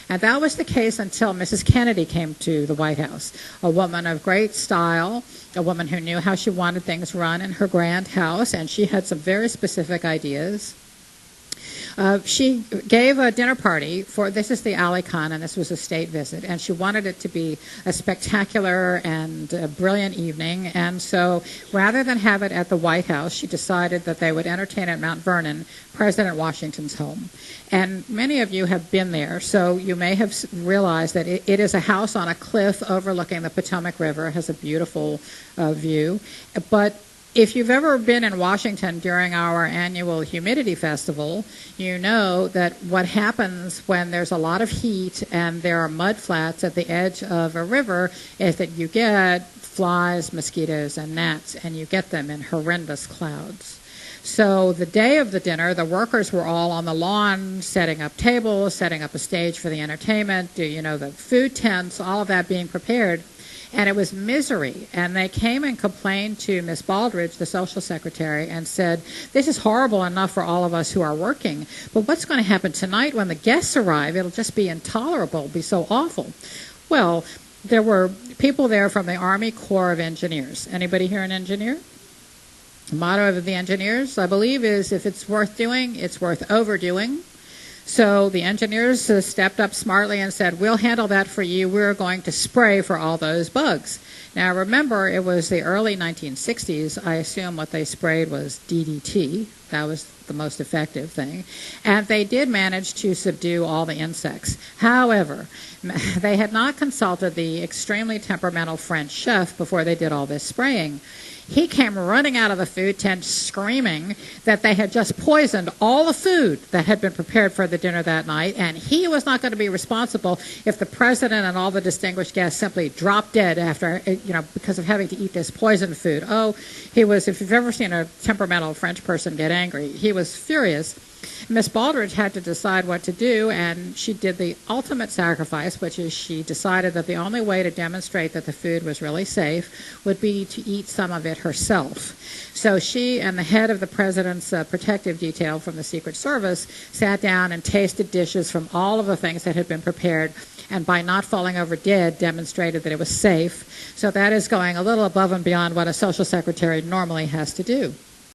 And that was the case until Mrs. Kennedy came to the White House, a woman of great style, a woman who knew how she wanted things run in her grand house, and she had some very specific ideas. She gave a dinner party for, this is the Ali Khan, and this was a state visit, and she wanted it to be a spectacular and a brilliant evening, and so rather than have it at the White House, she decided that they would entertain at Mount Vernon, President Washington's home. And many of you have been there, so you may have realized that it is a house on a cliff overlooking the Potomac River. It has a beautiful view, but if you've ever been in Washington during our annual humidity festival, you know that what happens when there's a lot of heat and there are mud flats at the edge of a river is that you get flies, mosquitoes, and gnats, and you get them in horrendous clouds. So the day of the dinner, the workers were all on the lawn setting up tables, setting up a stage for the entertainment, the food tents, all of that being prepared. And it was misery. And they came and complained to Miss Baldridge, the social secretary, and said, this is horrible enough for all of us who are working, but what's going to happen tonight when the guests arrive? It'll just be intolerable. It'll be so awful. Well, there were people there from the Army Corps of Engineers. Anybody here an engineer? The motto of the engineers, I believe, is if it's worth doing, it's worth overdoing. So the engineers stepped up smartly and said, we'll handle that for you. We're going to spray for all those bugs. Now, remember, it was the early 1960s. I assume what they sprayed was DDT. That was the most effective thing. And they did manage to subdue all the insects. However, they had not consulted the extremely temperamental French chef before they did all this spraying. He came running out of the food tent screaming that they had just poisoned all the food that had been prepared for the dinner that night, and he was not going to be responsible if the president and all the distinguished guests simply dropped dead after, because of having to eat this poisoned food. Oh, he was, if you've ever seen a temperamental French person get angry, he was furious. Miss Baldridge had to decide what to do, and she did the ultimate sacrifice, which is she decided that the only way to demonstrate that the food was really safe would be to eat some of it herself. So she and the head of the president's protective detail from the Secret Service sat down and tasted dishes from all of the things that had been prepared, and by not falling over dead, demonstrated that it was safe. So that is going a little above and beyond what a social secretary normally has to do.